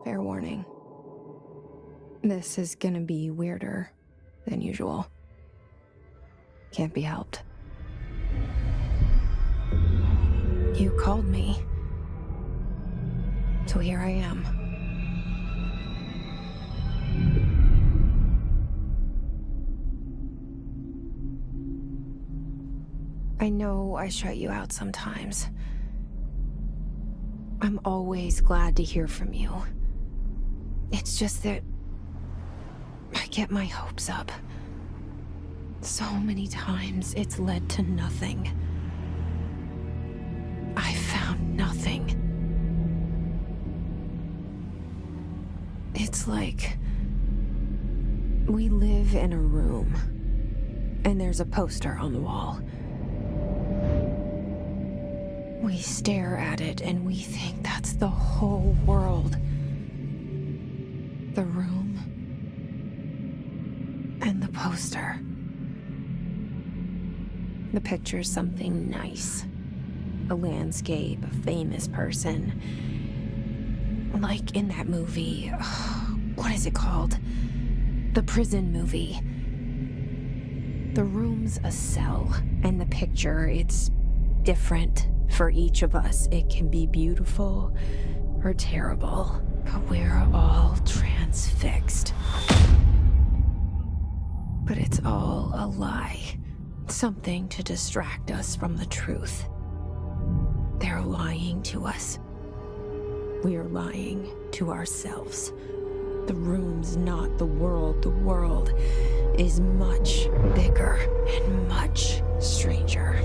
Fair warning. This is gonna be weirder than usual. Can't be helped. You called me. So here I am. I know I shut you out sometimes. I'm always glad to hear from you. It's just that I get my hopes up. So many times it's led to nothing. I found nothing. It's like we live in a room, and there's a poster on the wall. We stare at it and we think that's the whole world. The room and the poster. The picture's something nice. A landscape, a famous person. Like in that movie, what is it called? The prison movie. The room's a cell, and the picture, it's different for each of us. It can be beautiful or terrible, but we're all transfixed. But it's all a lie. Something to distract us from the truth. They're lying to us. We're lying to ourselves. The room's not the world. The world is much bigger and much stranger.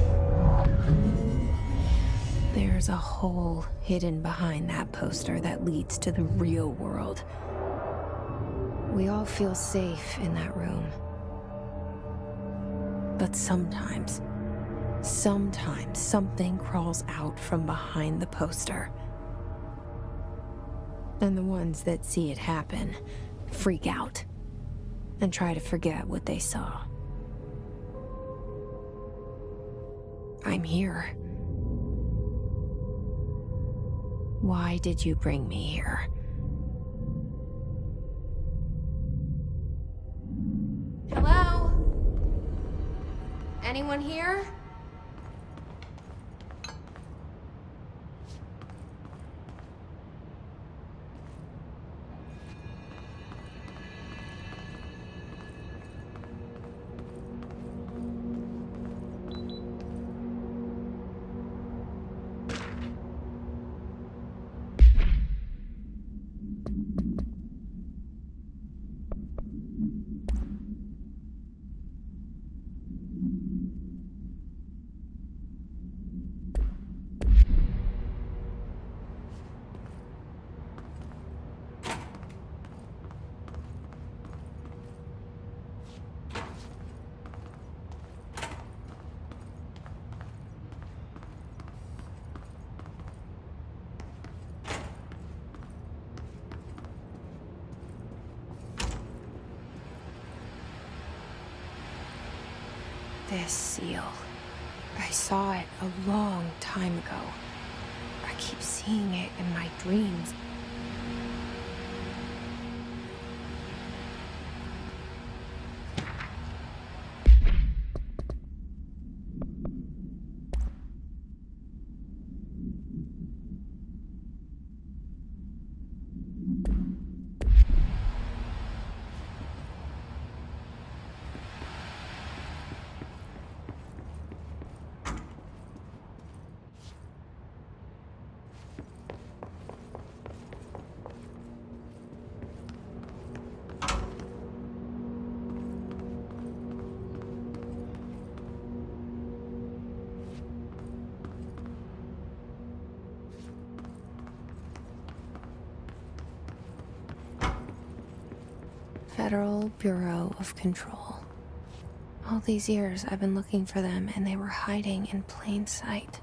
There's a hole hidden behind that poster that leads to the real world. We all feel safe in that room. But sometimes something crawls out from behind the poster. And the ones that see it happen freak out and try to forget what they saw. I'm here. Why did you bring me here? Hello? Anyone here? This seal. I saw it a long time ago. I keep seeing it in my dreams. Federal Bureau of Control. All these years I've been looking for them, and they were hiding in plain sight.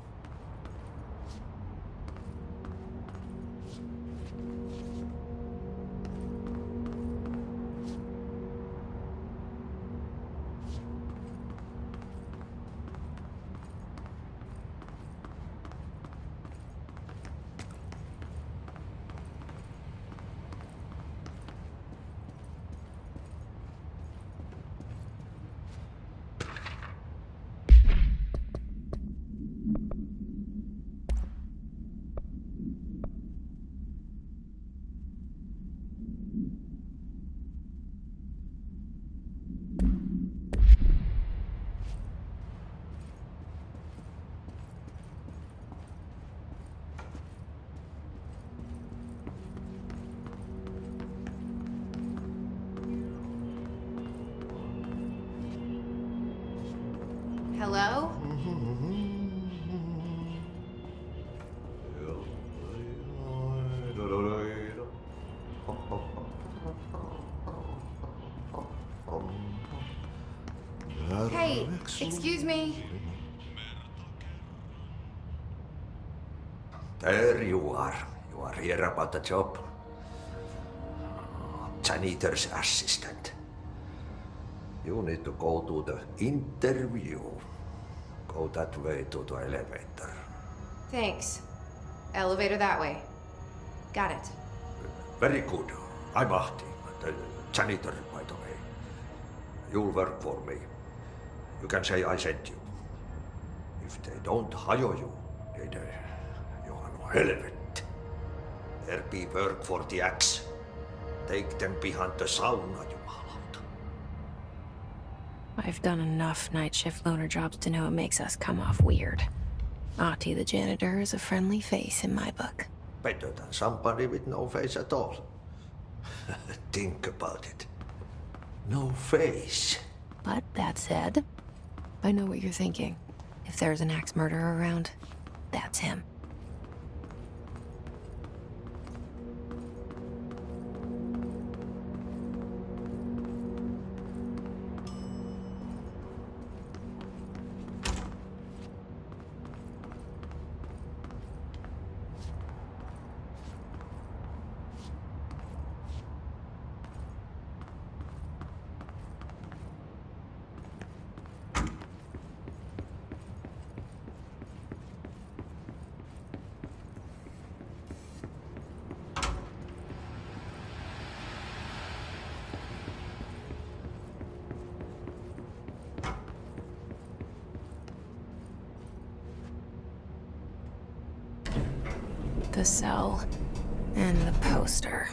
Excuse me. There you are. You are here about the job. Janitor's assistant. You need to go to the interview. Go that way to the elevator. Thanks. Elevator that way. Got it. Very good. I'm Ahti, the janitor, by the way. You'll work for me. You can say I sent you. If they don't hire you, then you are no relevant. There be work for the axe. Take them behind the sauna, jumalauta. I've done enough night shift loner jobs to know it makes us come off weird. Ahti the janitor is a friendly face in my book. Better than somebody with no face at all. Think about it. No face. But that said, I know what you're thinking. If there's an axe murderer around, that's him. The cell and the poster.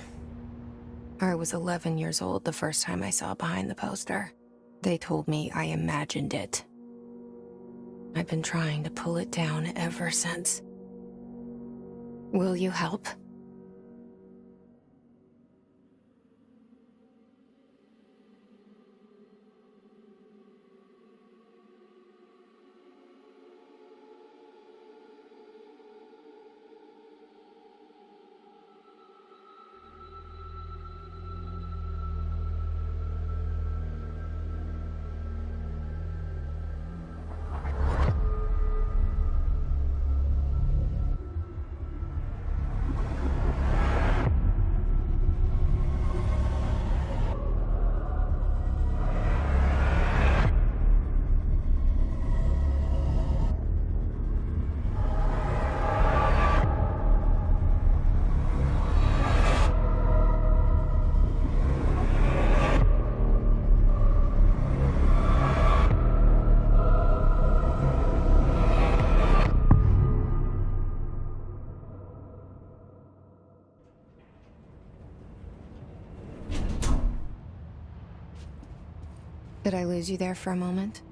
I was 11 years old the first time I saw behind the poster. They told me I imagined it. I've been trying to pull it down ever since. Will you help? Did I lose you there for a moment?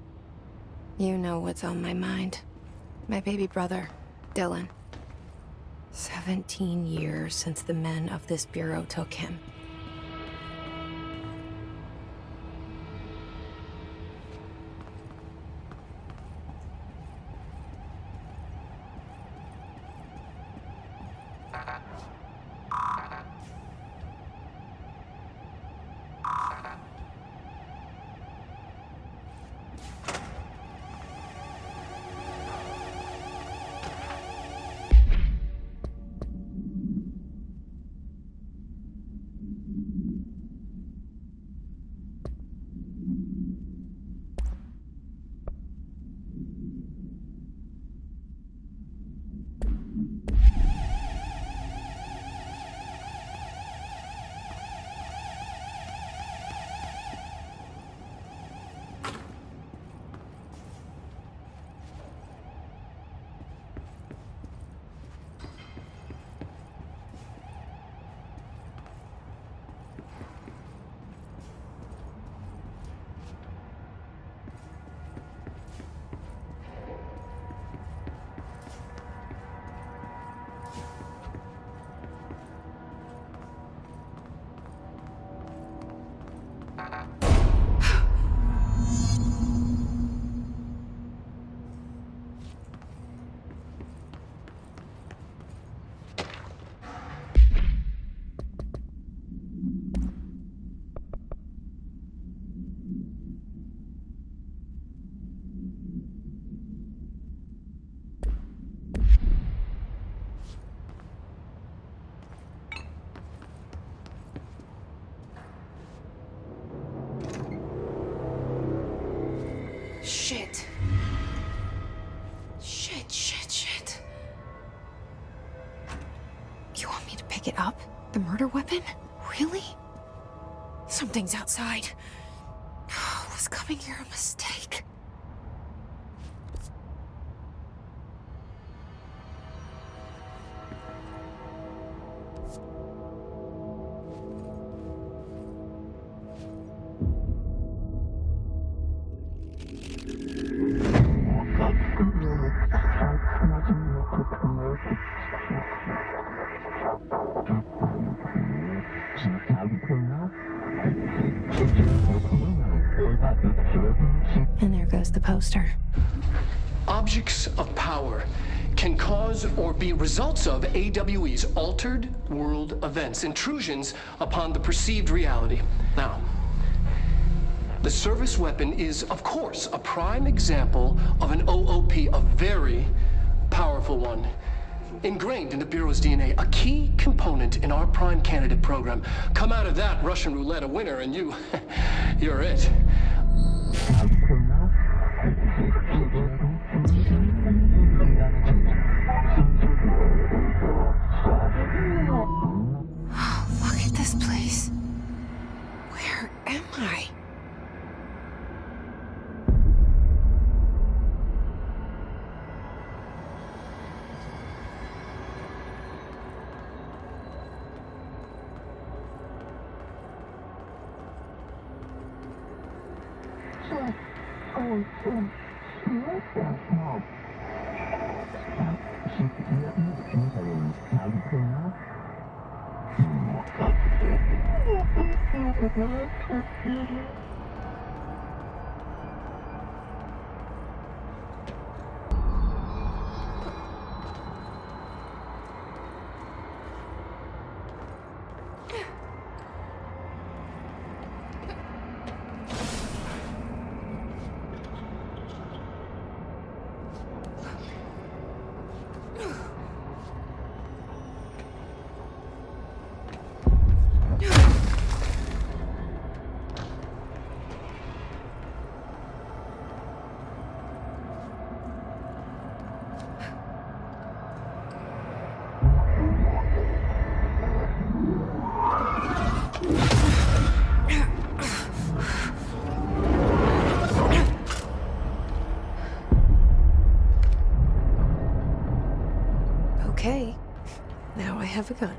You know what's on my mind. My baby brother, Dylan. 17 years since the men of this bureau took him. pick it up? The murder weapon? Really? Something's outside. Was coming here a mistake? And there goes the poster. Objects of power can cause or be results of AWE's altered world events, intrusions upon the perceived reality. Now, the service weapon is, of course, a prime example of an OOP, a very powerful one. Ingrained in the Bureau's DNA, a key component in our prime candidate program. Come out of that Russian roulette a winner and you're it. Look at this place. Where am I? Okay, now I have a gun.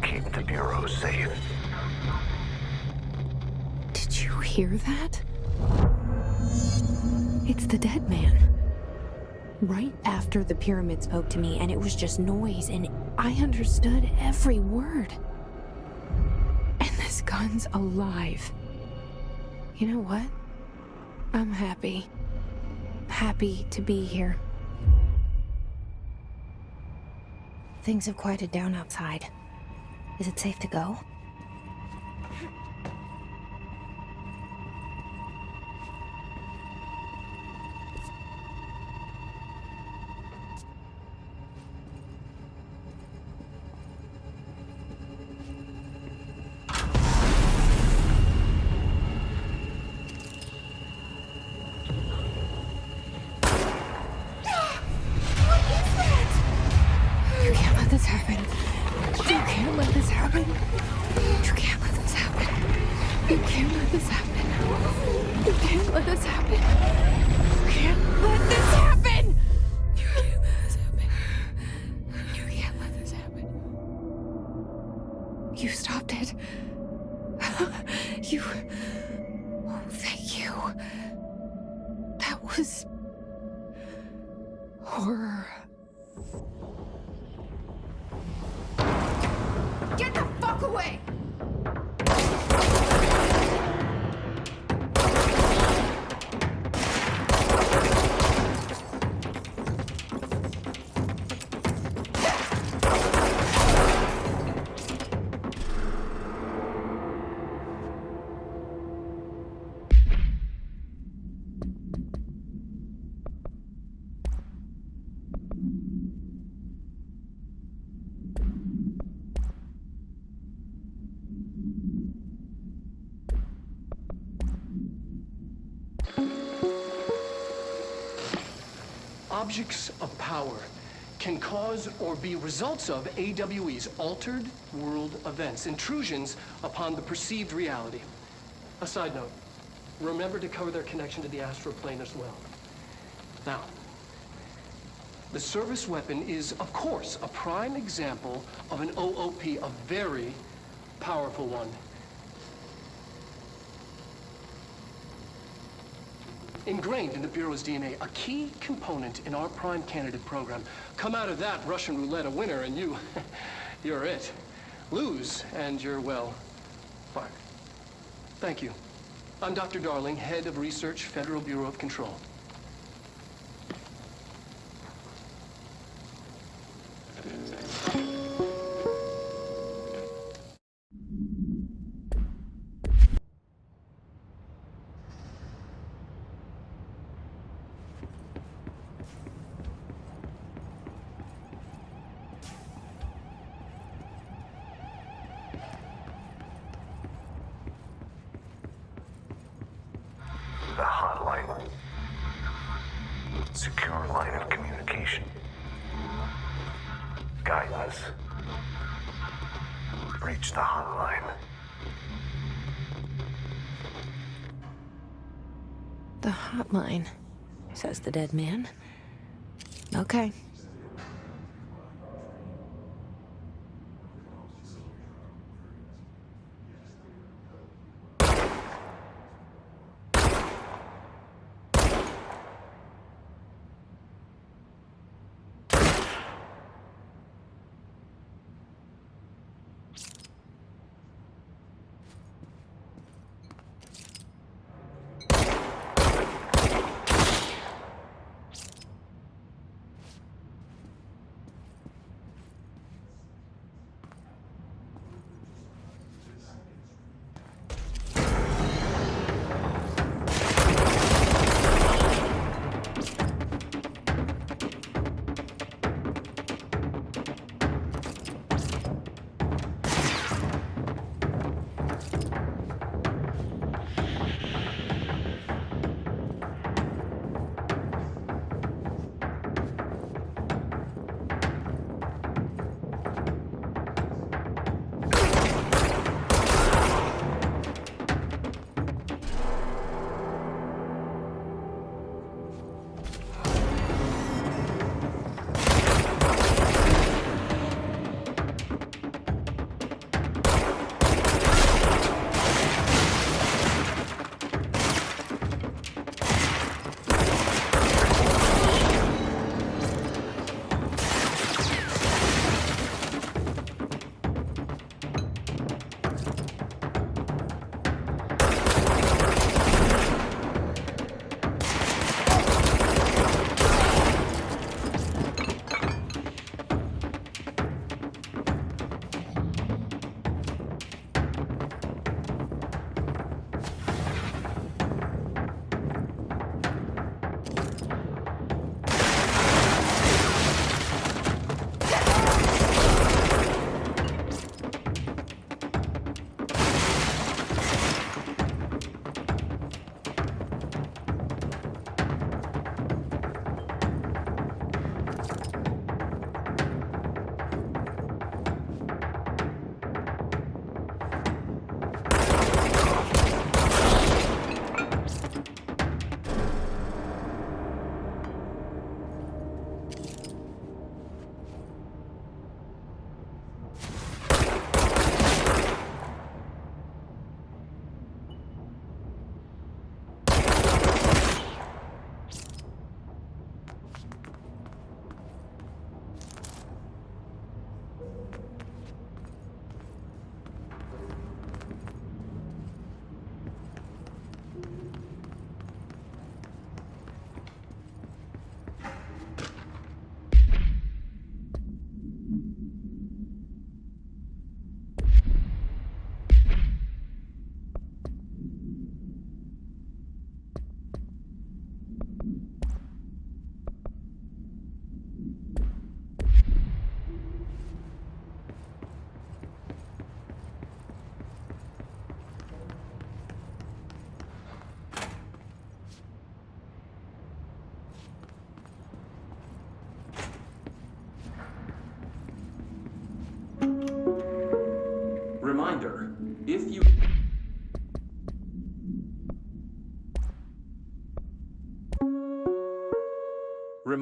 keep the Bureau safe. Did you hear that? It's the dead man. Right after the pyramid spoke to me, and it was just noise, and I understood every word. And this gun's alive. You know what? I'm happy. Happy to be here. Things have quieted down outside. Is it safe to go? You stopped it. You... Oh, thank you. That was... horror. Get the fuck away! Objects of power can cause or be results of AWE's altered world events, intrusions upon the perceived reality. A side note, remember to cover their connection to the astral plane as well. Now, the service weapon is, of course, a prime example of an OOP, a very powerful one. Ingrained in the Bureau's DNA, a key component in our prime candidate program. Come out of that Russian roulette a winner and you're it. Lose and you're, well, fired. Thank you. I'm Dr. Darling, Head of Research, Federal Bureau of Control. The hotline. Secure line of communication. Guide us. Reach the hotline. The hotline, says the dead man. Okay.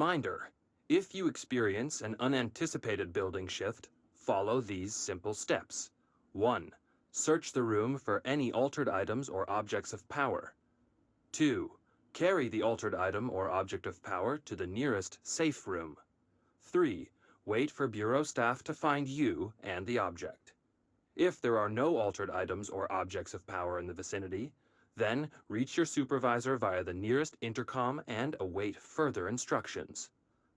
reminder, if you experience an unanticipated building shift, follow these simple steps. 1. Search the room for any altered items or objects of power. 2. Carry the altered item or object of power to the nearest safe room. 3. Wait for Bureau staff to find you and the object. If there are no altered items or objects of power in the vicinity, then reach your supervisor via the nearest intercom and await further instructions.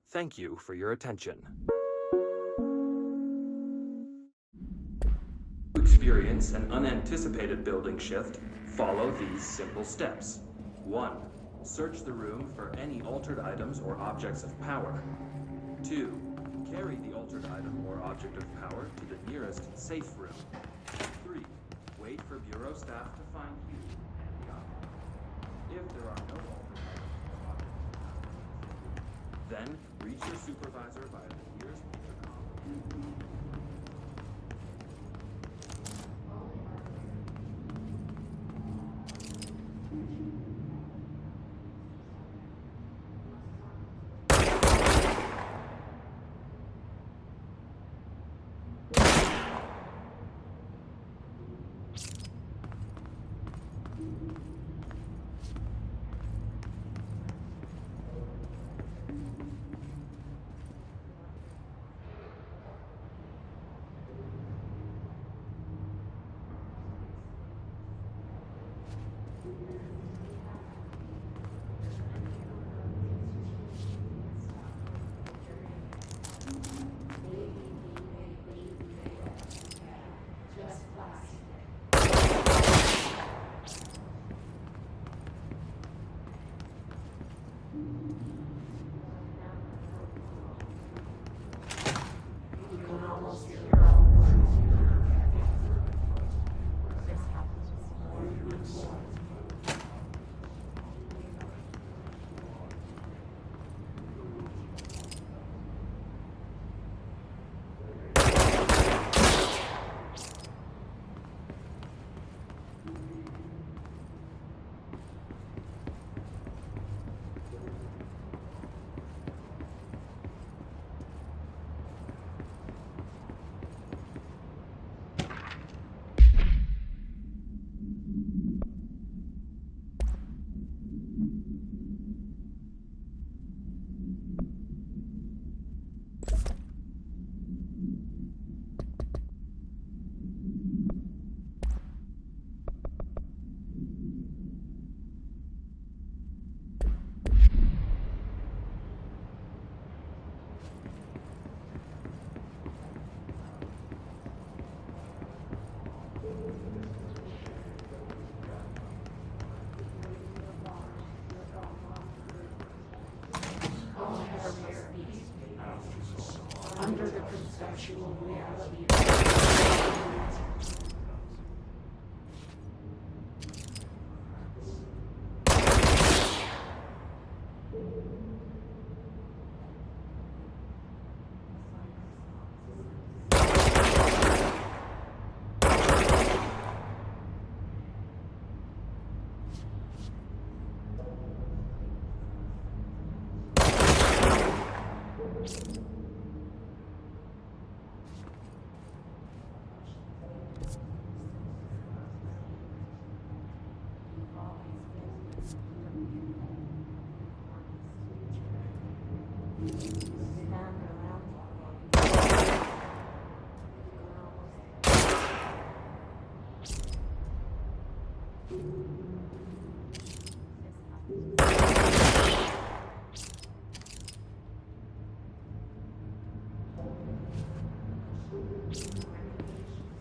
Thank you for your attention. To experience an unanticipated building shift, follow these simple steps. 1. Search the room for any altered items or objects of power. 2. Carry the altered item or object of power to the nearest safe room. 3. Wait for Bureau staff to find you and the object. If there are no altered items or objects of power, then reach your supervisor via the nearest intercom. Under the conceptual reality.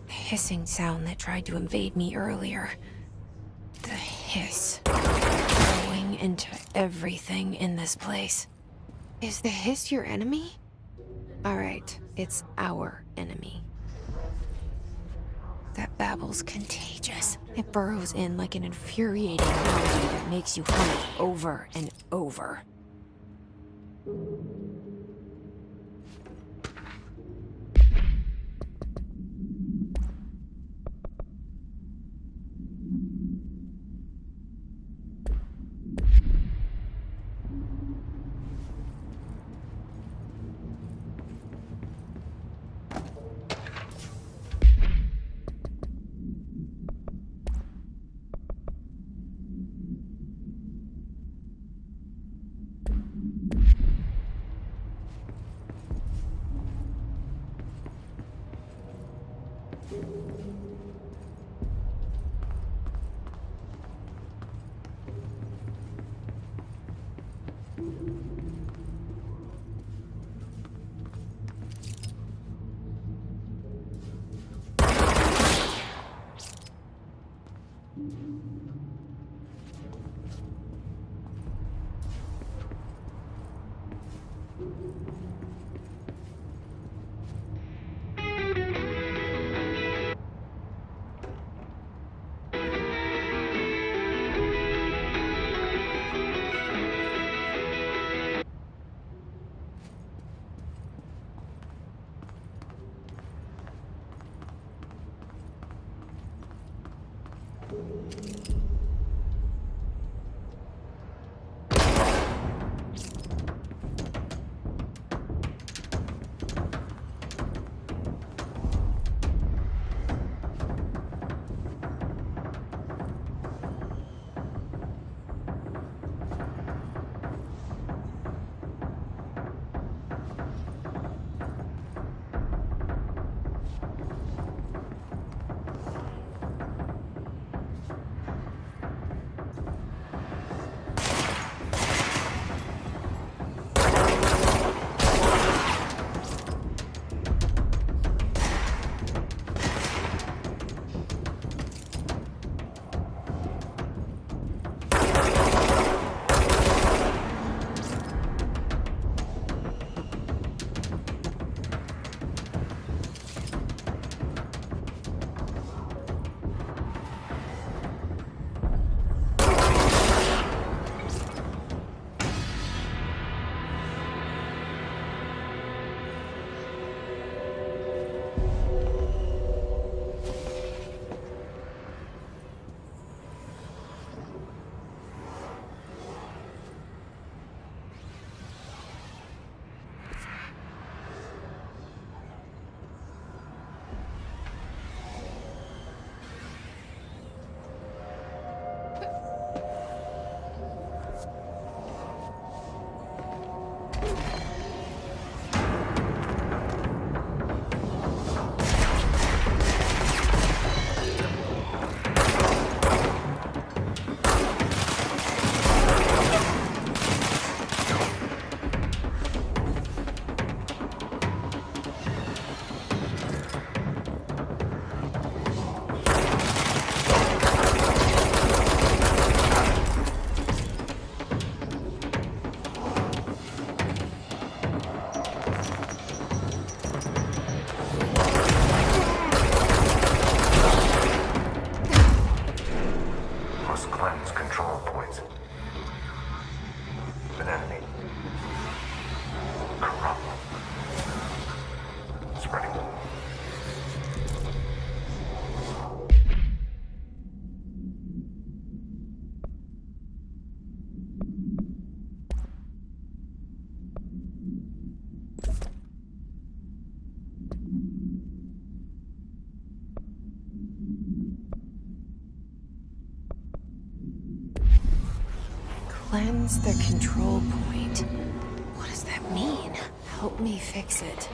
The hissing sound that tried to invade me earlier. The hiss. Growing into everything in this place. Is the hiss your enemy? Alright, it's our enemy. That babble's contagious. It burrows in like an infuriating melody that makes you hum it over and over. Cleanse the control point. What does that mean? Help me fix it.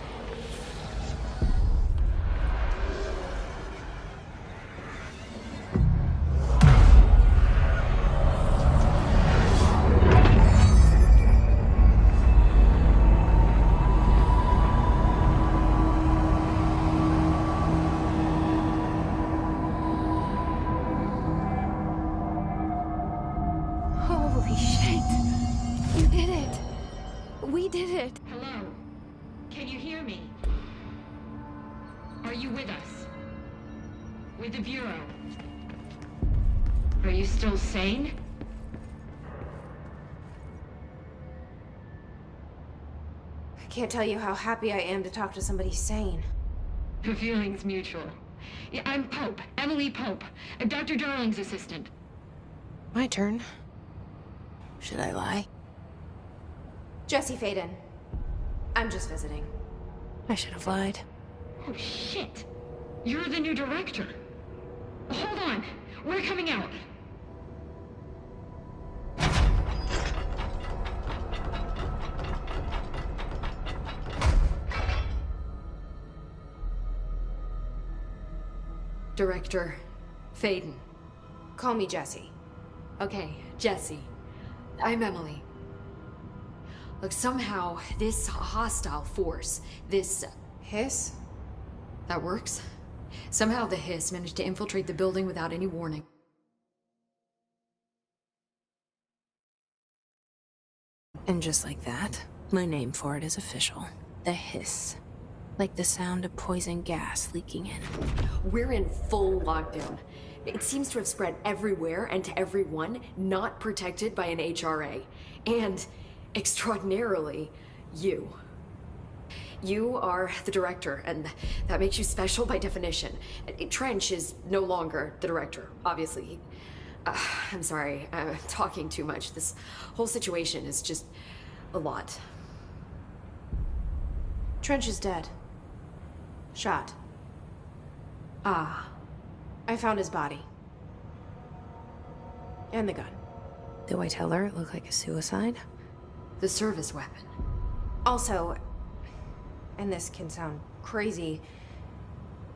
Holy shit! You did it! We did it! Hello? Can you hear me? Are you with us? With the Bureau? Are you still sane? I can't tell you how happy I am to talk to somebody sane. The feeling's mutual. Yeah, I'm Pope, Emily Pope, Dr. Darling's assistant. My turn. Should I lie? Jesse Faden. I'm just visiting. I should have lied. Oh, shit. You're the new director. Hold on. We're coming out. Director Faden. Call me Jessie. Okay, Jessie. I'm Emily. Look, somehow this hostile force, this... Hiss? That works? Somehow the hiss managed to infiltrate the building without any warning. And just like that, my name for it is official. The hiss. Like the sound of poison gas leaking in. We're in full lockdown. It seems to have spread everywhere and to everyone not protected by an HRA. And, extraordinarily, you. You are the director, and that makes you special by definition. Trench is no longer the director, obviously. I'm sorry, I'm talking too much. This whole situation is just a lot. Trench is dead. Shot. Ah. I found his body. And the gun. Do I tell her it looked like a suicide? The service weapon. Also, and this can sound crazy,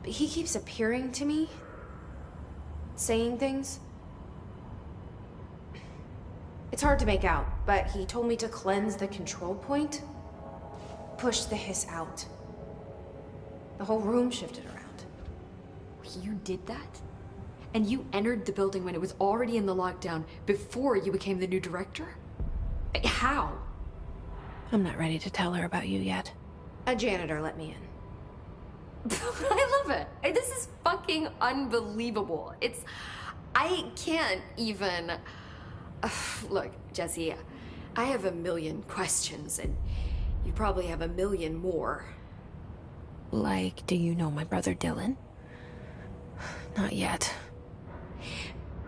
but he keeps appearing to me, saying things. It's hard to make out, but he told me to cleanse the control point, push the hiss out. The whole room shifted around. You did that? And you entered the building when it was already in the lockdown before you became the new director? How? I'm not ready to tell her about you yet. A janitor let me in. I love it. This is fucking unbelievable. I can't even... Look, Jessie, I have a million questions, and you probably have a million more. Like, do you know my brother Dylan? Not yet.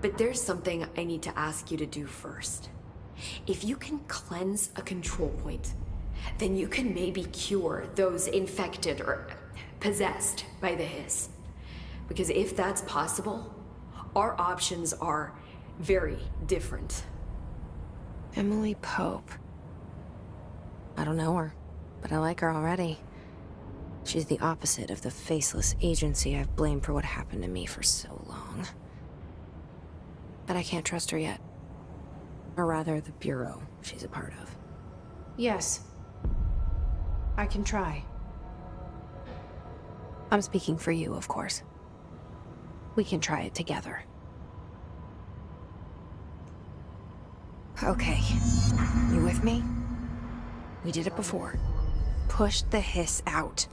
But there's something I need to ask you to do first. If you can cleanse a control point, then you can maybe cure those infected or possessed by the hiss. Because if that's possible, our options are very different. Emily Pope. I don't know her, but I like her already. She's the opposite of the faceless agency I've blamed for what happened to me for so long. But I can't trust her yet. Or rather, the Bureau she's a part of. Yes. I can try. I'm speaking for you, of course. We can try it together. Okay. You with me? We did it before. Push the hiss out.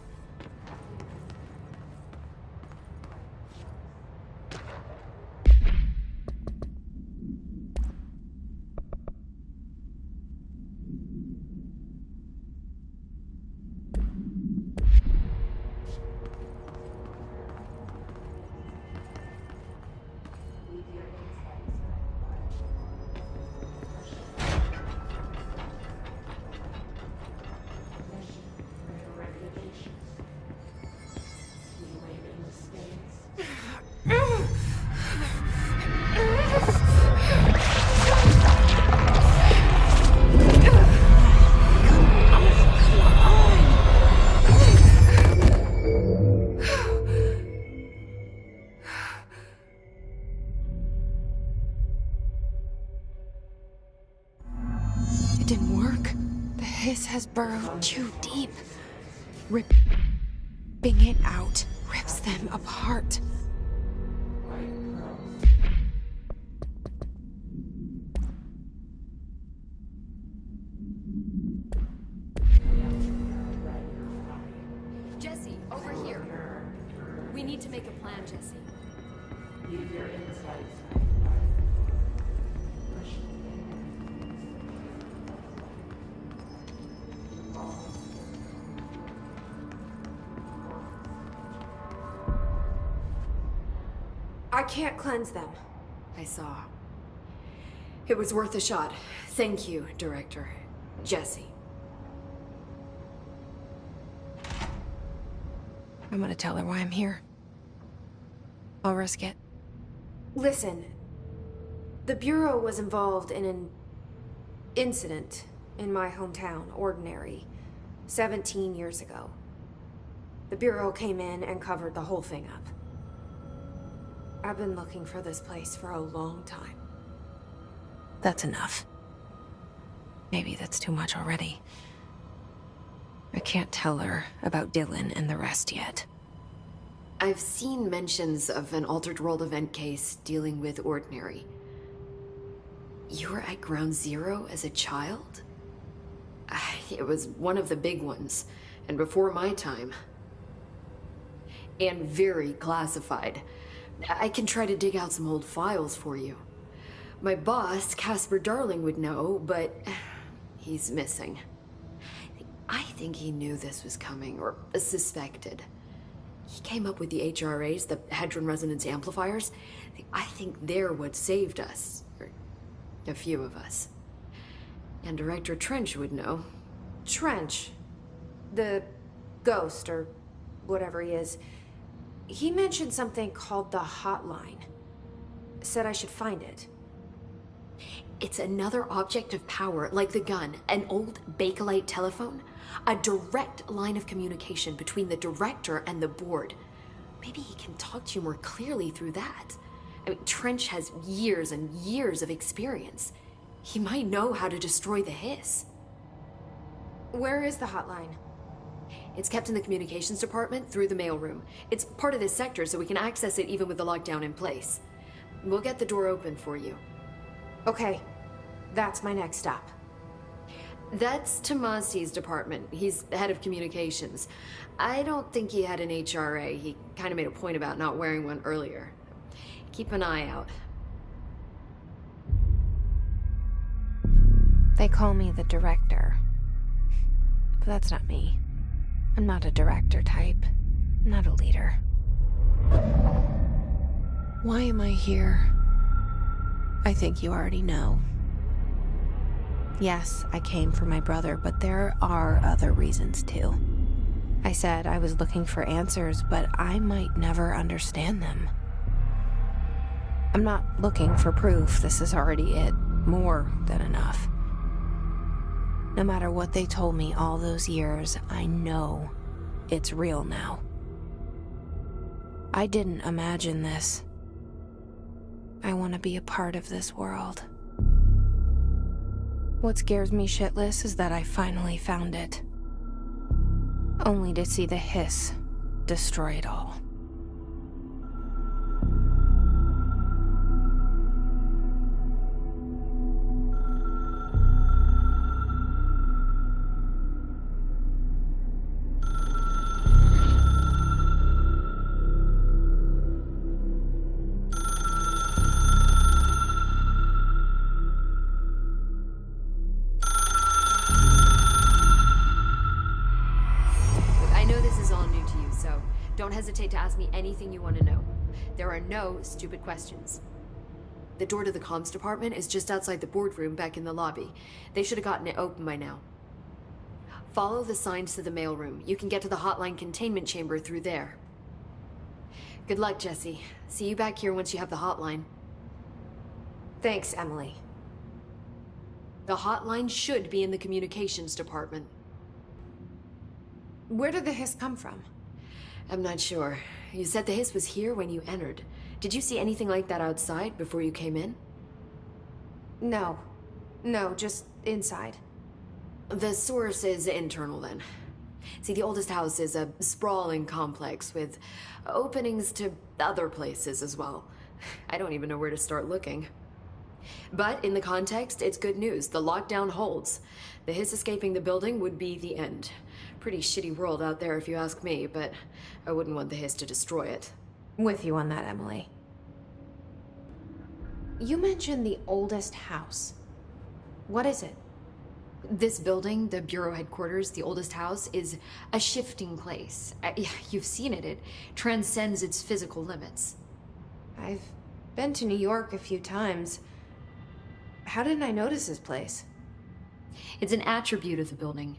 It didn't work. The hiss has burrowed too deep. Ripping it out rips them apart. Jessie, over here. We need to make a plan, Jessie. I can't cleanse them. I saw. It was worth a shot. Thank you, Director. Jessie. I'm gonna tell her why I'm here. I'll risk it. Listen, the Bureau was involved in an incident in my hometown, Ordinary, 17 years ago. The Bureau came in and covered the whole thing up. I've been looking for this place for a long time. That's enough. Maybe that's too much already. I can't tell her about Dylan and the rest yet. I've seen mentions of an Altered World event case dealing with Ordinary. You were at Ground Zero as a child? It was one of the big ones, and before my time. And very classified. I can try to dig out some old files for you. My boss, Casper Darling, would know, but he's missing. I think he knew this was coming, or suspected. He came up with the HRAs, the Hadron Resonance Amplifiers. I think they're what saved us. Or a few of us. And Director Trench would know. Trench. The ghost, or whatever he is. He mentioned something called the Hotline. Said I should find it. It's another object of power, like the gun, an old Bakelite telephone. A direct line of communication between the director and the board. Maybe he can talk to you more clearly through that. I mean, Trench has years and years of experience. He might know how to destroy the hiss. Where is the hotline? It's kept in the communications department through the mailroom. It's part of this sector, so we can access it even with the lockdown in place. We'll get the door open for you. Okay, that's my next stop. That's Tomasi's department. He's head of communications. I don't think he had an HRA. He kind of made a point about not wearing one earlier. Keep an eye out. They call me the director. But that's not me. I'm not a director type. I'm not a leader. Why am I here? I think you already know. Yes, I came for my brother, but there are other reasons too. I said I was looking for answers, but I might never understand them. I'm not looking for proof. This is already it. More than enough. No matter what they told me all those years, I know it's real now. I didn't imagine this. I want to be a part of this world. What scares me shitless is that I finally found it. Only to see the hiss destroy it all. Don't hesitate to ask me anything you want to know. There are no stupid questions. The door to the comms department is just outside the boardroom back in the lobby. They should have gotten it open by now. Follow the signs to the mailroom. You can get to the hotline containment chamber through there. Good luck, Jesse. See you back here once you have the hotline. Thanks, Emily. The hotline should be in the communications department. Where did the hiss come from? I'm not sure. You said the hiss was here when you entered. Did you see anything like that outside before you came in? No, just inside. The source is internal then. See, the oldest house is a sprawling complex with openings to other places as well. I don't even know where to start looking. But in the context, it's good news. The lockdown holds. The hiss escaping the building would be the end. Pretty shitty world out there if you ask me, but I wouldn't want the hiss to destroy it. With you on that, Emily. You mentioned the oldest house. What is it? This building, the Bureau headquarters, the oldest house, is a shifting place. You've seen it. It transcends its physical limits. I've been to New York a few times. How didn't I notice this place? It's an attribute of the building.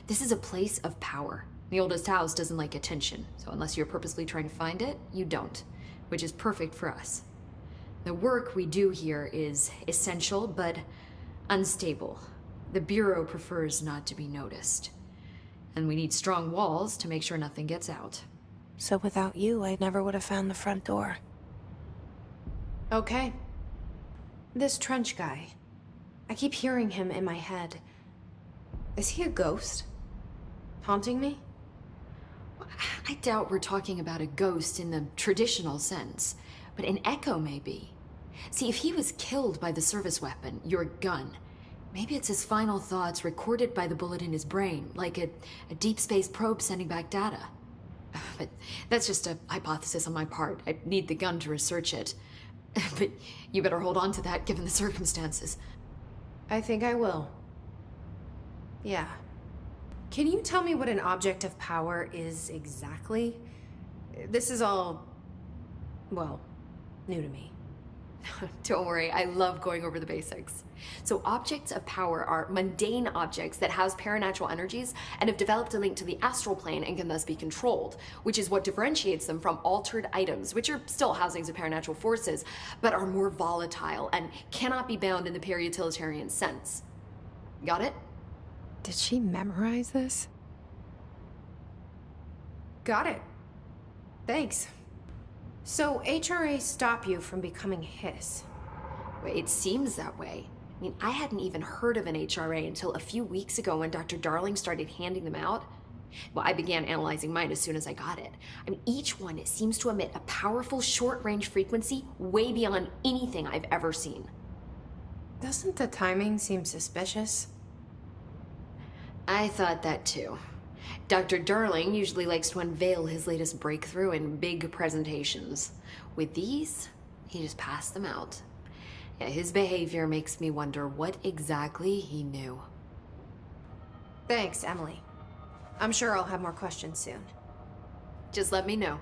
This is a place of power. The oldest house doesn't like attention, so unless you're purposely trying to find it, you don't, which is perfect for us. The work we do here is essential, but unstable. The Bureau prefers not to be noticed. And we need strong walls to make sure nothing gets out. So without you, I never would have found the front door. Okay. This Trench guy. I keep hearing him in my head. Is he a ghost? Haunting me? I doubt we're talking about a ghost in the traditional sense, but an echo maybe. See, if he was killed by the service weapon, your gun, maybe it's his final thoughts recorded by the bullet in his brain, like a deep space probe sending back data. But that's just a hypothesis on my part. I need the gun to research it. But you better hold on to that given the circumstances. I think I will. Yeah. Can you tell me what an object of power is exactly? This is all, well, new to me. Don't worry, I love going over the basics. So objects of power are mundane objects that house paranatural energies and have developed a link to the astral plane and can thus be controlled, which is what differentiates them from altered items, which are still housings of paranatural forces, but are more volatile and cannot be bound in the pure utilitarian sense. Got it? Did she memorize this? Got it. Thanks. So HRA stop you from becoming Hiss? It seems that way. I mean, I hadn't even heard of an HRA until a few weeks ago when Dr. Darling started handing them out. Well, I began analyzing mine as soon as I got it. I mean, each one seems to emit a powerful short-range frequency way beyond anything I've ever seen. Doesn't the timing seem suspicious? I thought that too. Dr. Darling usually likes to unveil his latest breakthrough in big presentations. With these, he just passed them out. Yeah, his behavior makes me wonder what exactly he knew. Thanks, Emily. I'm sure I'll have more questions soon. Just let me know.